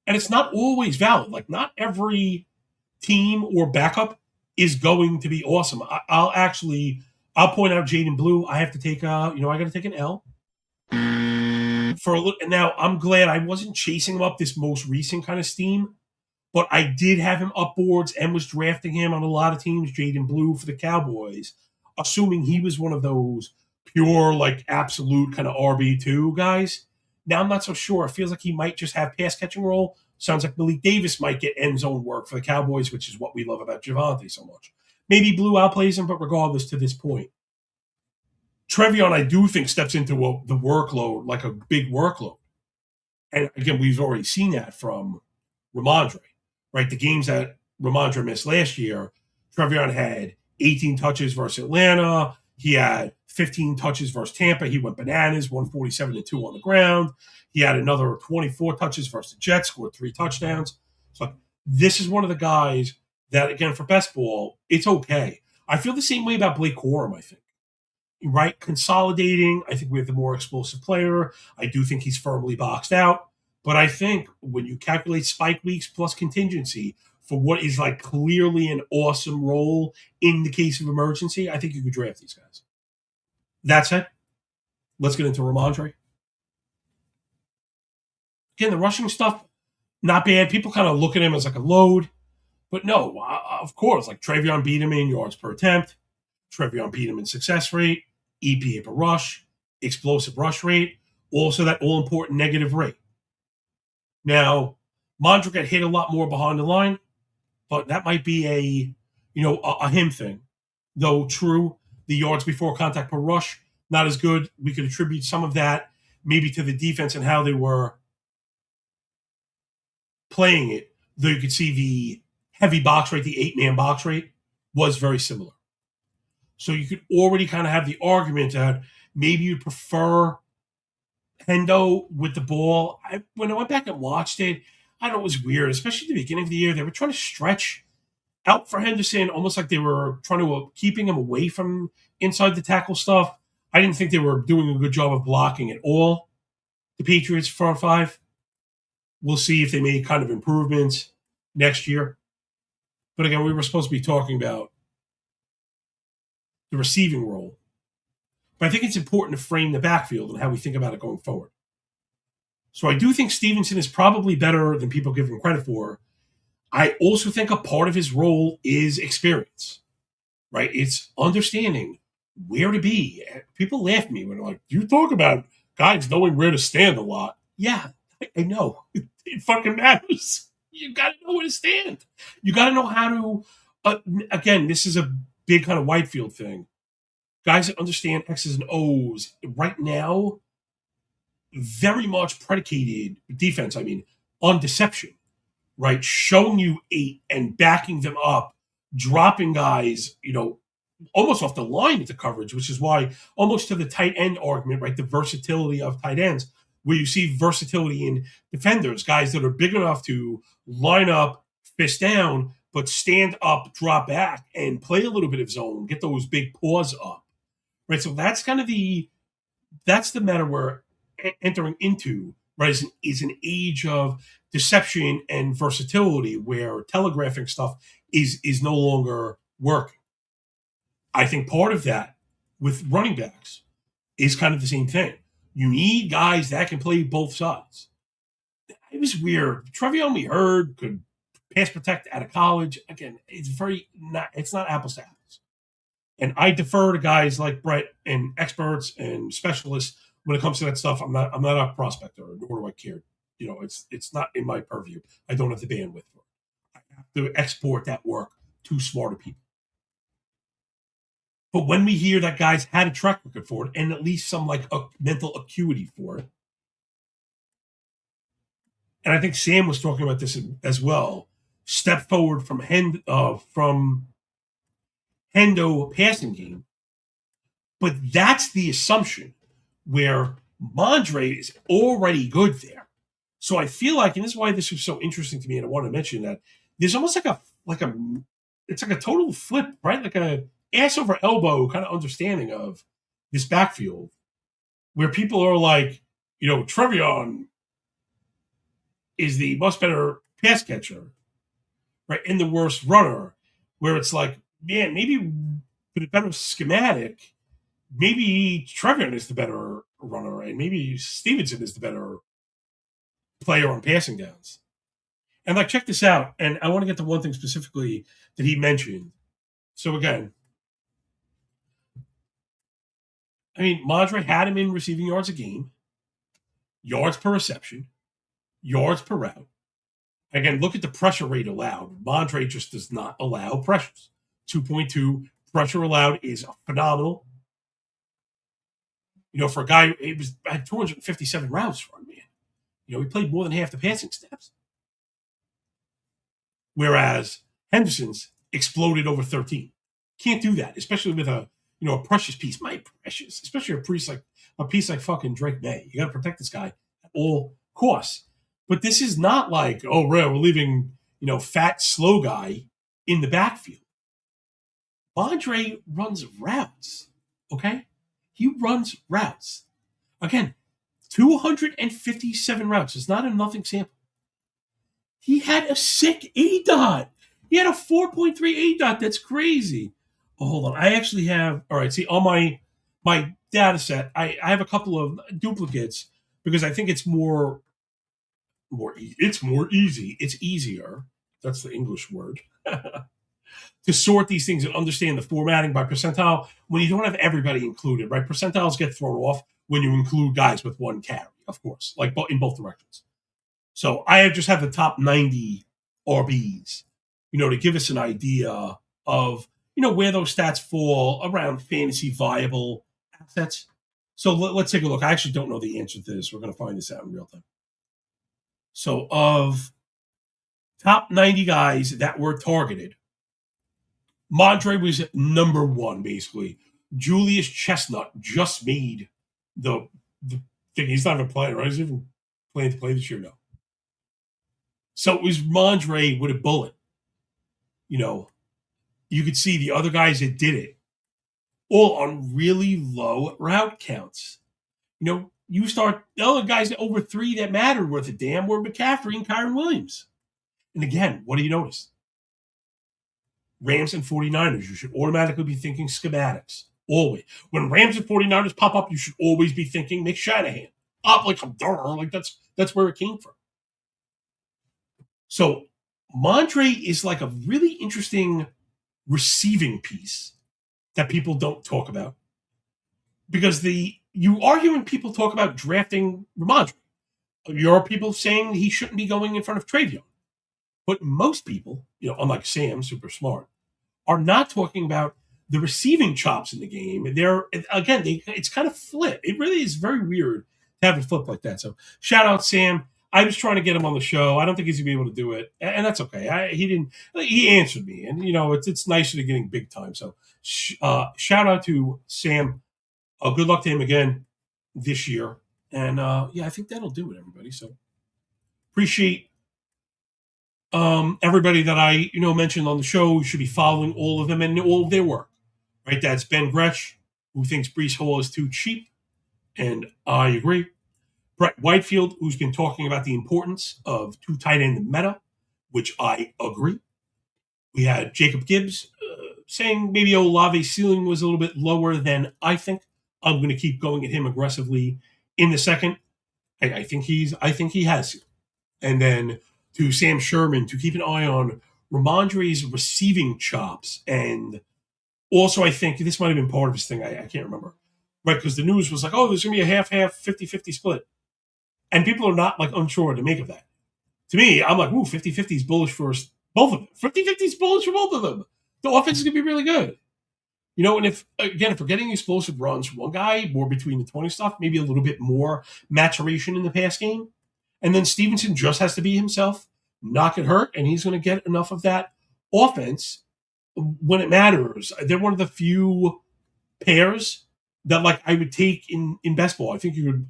and it's not always valid. Like, not every team or backup is going to be awesome. I'll point out Jaden Blue. I have to take I got to take an L for a little. And now I'm glad I wasn't chasing him up this most recent kind of steam, but I did have him up boards and was drafting him on a lot of teams. Jaden Blue for the Cowboys, assuming he was one of those pure, absolute kind of RB2 guys. Now I'm not so sure. It feels like he might just have pass catching role. Sounds like Malik Davis might get end zone work for the Cowboys, which is what we love about Javonte so much. Maybe Blue outplays him, but regardless, to this point, Travion, I do think, steps into the workload, like a big workload. And again, we've already seen that from Ramondre, right? The games that Ramondre missed last year, Travion had 18 touches versus Atlanta. He had 15 touches versus Tampa. He went bananas, 147-2 on the ground. He had another 24 touches versus the Jets, scored 3 touchdowns. So this is one of the guys that, again, for best ball, it's okay. I feel the same way about Blake Corum, I think. right? Consolidating. I think we have the more explosive player. I do think he's firmly boxed out. But I think when you calculate spike weeks plus contingency for what is like clearly an awesome role in the case of emergency, I think you could draft these guys. That said, let's get into Ramondre. Again, the rushing stuff, not bad. People kind of look at him as like a load. But no, of course, like Travion beat him in yards per attempt. Travion beat him in success rate, EPA per rush, explosive rush rate, also that all-important negative rate. Now, Mondrick got hit a lot more behind the line, but that might be a him thing. Though true, the yards before contact per rush, not as good. We could attribute some of that maybe to the defense and how they were playing it, though you could see the heavy box rate, the 8-man box rate, was very similar. So you could already kind of have the argument that maybe you'd prefer Hendo with the ball. When I went back and watched it, I know it was weird, especially at the beginning of the year. They were trying to stretch out for Henderson, almost like they were trying to keeping him away from inside the tackle stuff. I didn't think they were doing a good job of blocking at all. The Patriots front five. We'll see if they make kind of improvements next year. But again, we were supposed to be talking about the receiving role. But I think it's important to frame the backfield and how we think about it going forward. So I do think Stevenson is probably better than people give him credit for. I also think a part of his role is experience, right? It's understanding where to be. People laugh at me when they're like, you talk about guys knowing where to stand a lot. Yeah, I know. It fucking matters. You got to know where to stand. You got to know how to, again, this is a big kind of Whitefield thing. Guys that understand X's and O's right now, very much predicated defense, on deception, right? Showing you 8 and backing them up, dropping guys, almost off the line into coverage, which is why almost to the tight end argument, right? The versatility of tight ends, where you see versatility in defenders, guys that are big enough to line up, fist down, but stand up, drop back, and play a little bit of zone, get those big paws up, right? So that's kind of that's the meta we're entering into, right? Is an age of deception and versatility where telegraphing stuff is no longer working. I think part of that with running backs is kind of the same thing. You need guys that can play both sides. It was weird. Trevion, we heard, could pass protect out of college. Again, it's not apples to apples. And I defer to guys like Brett and experts and specialists when it comes to that stuff. I'm not a prospector, nor do I care. It's not in my purview. I don't have the bandwidth for it. I have to export that work to smarter people. But when we hear that guys had a track record for it and at least some like a mental acuity for it, and I think Sam was talking about this as well, step forward from Hendo passing game. But that's the assumption where Mondre is already good there. So I feel like, and this is why this was so interesting to me, and I want to mention that there's almost it's like a total flip, right? Like a ass over elbow kind of understanding of this backfield where people are like, Trevion is the much better pass catcher, right? And the worst runner, where it's like, man, maybe with a better schematic, maybe Trevion is the better runner, and maybe Stevenson is the better player on passing downs. And check this out. And I want to get to one thing specifically that he mentioned. So again, Mondre had him in receiving yards a game, yards per reception, yards per route. Again, look at the pressure rate allowed. Mondre just does not allow pressures. 2.2 pressure allowed is phenomenal. For a guy, had 257 routes run, man. He played more than half the passing snaps. Whereas Henderson's exploded over 13. Can't do that, especially with a precious piece. My precious, especially a piece like fucking Drake May. You got to protect this guy at all costs. But this is not like, we're leaving, fat, slow guy in the backfield. Mondre runs routes, okay? he runs routes. Again, 257 routes. It's not a nothing sample. He had a sick ADOT. He had a 4.3 ADOT. That's crazy. Oh, hold on. I actually have, all right, see, on my data set, I have a couple of duplicates because I think it's it's more easy. It's easier. That's the English word. To sort these things and understand the formatting by percentile when you don't have everybody included, right? Percentiles get thrown off when you include guys with one carry, of course, like in both directions. So I just have the top 90 RBs, to give us an idea of, where those stats fall around fantasy viable assets. So let's take a look. I actually don't know the answer to this. We're going to find this out in real time. So of top 90 guys that were targeted, Mondre was number one, basically. Julius Chestnut just made the thing. He's not even playing, right? He's even planning to play this year now. So it was Mondre with a bullet. You could see the other guys that did it all on really low route counts. You start the other guys over 3 that mattered worth a damn were McCaffrey and Kyren Williams. And again, what do you notice? Rams and 49ers, you should automatically be thinking schematics. Always. When Rams and 49ers pop up, you should always be thinking Nick Shanahan. Up like that's where it came from. So Mondre is like a really interesting receiving piece that people don't talk about. Because you argue when people talk about drafting Mondre. There are people saying he shouldn't be going in front of Travion. But most people, unlike Sam, super smart, are not talking about the receiving chops in the game. It's kind of flip. It really is very weird to have it flip like that. So shout out Sam. I was trying to get him on the show. I don't think he's gonna be able to do it, and that's okay. He answered me, and it's nicer than getting big time. So shout out to Sam. Good luck to him again this year, and I think that'll do it, everybody. So appreciate everybody that I mentioned on the show. You should be following all of them and all of their work. Right? That's Ben Gretsch, who thinks Breece Hall is too cheap, and I agree. Brett Whitefield, who's been talking about the importance of 2 tight end meta, which I agree. We had Jacob Gibbs saying maybe Olave's ceiling was a little bit lower than I think. I'm going to keep going at him aggressively in the second. I think he has. And then to Sam Sherman to keep an eye on Ramondre's receiving chops. And also, I think this might have been part of his thing. I can't remember. Right, because the news was like, oh, there's going to be a half-half, 50-50 split. And people are not unsure to make of that. To me, I'm like, ooh, 50-50 is bullish for both of them. 50-50 is bullish for both of them. The offense is going to be really good. And if we're getting explosive runs from one guy, more between the 20 stuff, maybe a little bit more maturation in the pass game. And then Stevenson just has to be himself, not get hurt, and he's going to get enough of that offense when it matters. They're one of the few pairs that I would take in best ball. I think you would.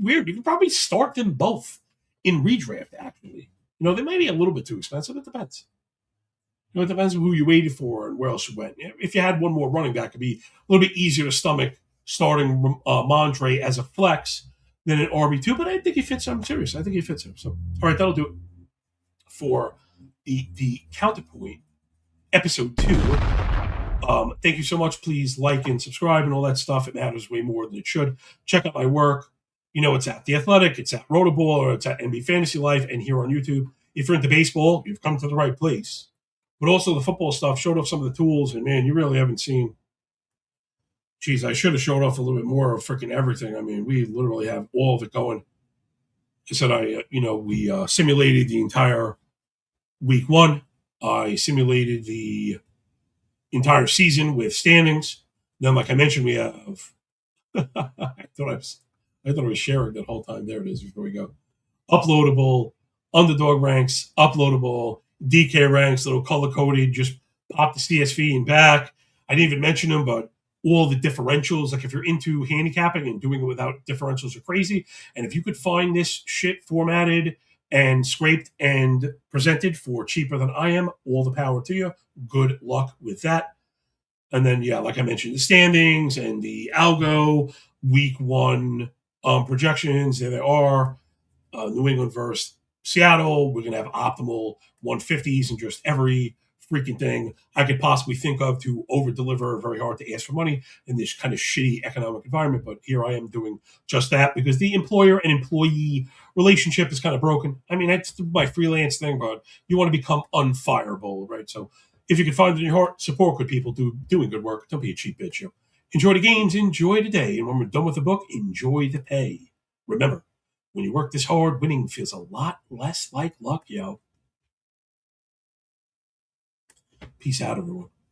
Weird. You could probably start them both in redraft. Actually, they might be a little bit too expensive. It depends. It depends on who you waited for and where else you went. If you had one more running back, it'd be a little bit easier to stomach starting Mondre as a flex than an RB2. But I think he fits him. I'm serious. I think he fits him. So, all right, that'll do it for the Counterpoint episode 2. Thank you so much. Please like and subscribe and all that stuff. It matters way more than it should. Check out my work. It's at The Athletic, it's at Rotable, or it's at NBA Fantasy Life, and here on YouTube. If you're into baseball, you've come to the right place. But also the football stuff, showed off some of the tools, and man, you really haven't seen. Geez, I should have showed off a little bit more of freaking everything. I mean, we literally have all of it going. I said we simulated the entire week 1. I simulated the entire season with standings. Then, like I mentioned, we have. I thought I was sharing that whole time. There it is. Before we go, uploadable, underdog ranks, uploadable, DK ranks, little color coded. Just pop the CSV and back. I didn't even mention them, but all the differentials. Like if you're into handicapping and doing it without differentials are crazy. And if you could find this shit formatted and scraped and presented for cheaper than I am, all the power to you. Good luck with that. And then, yeah, like I mentioned, the standings and the Algo week one projections. There they are. New England versus Seattle. We're going to have optimal 150s and just every freaking thing I could possibly think of to over deliver. Very hard to ask for money in this kind of shitty economic environment. But here I am doing just that because the employer and employee relationship is kind of broken. I mean, that's my freelance thing, but you want to become unfireable, right? So if you can find it in your heart, support good people doing good work. Don't be a cheap bitch. You know? Enjoy the games, enjoy the day. And when we're done with the book, enjoy the pay. Remember, when you work this hard, winning feels a lot less like luck, yo. Peace out, everyone.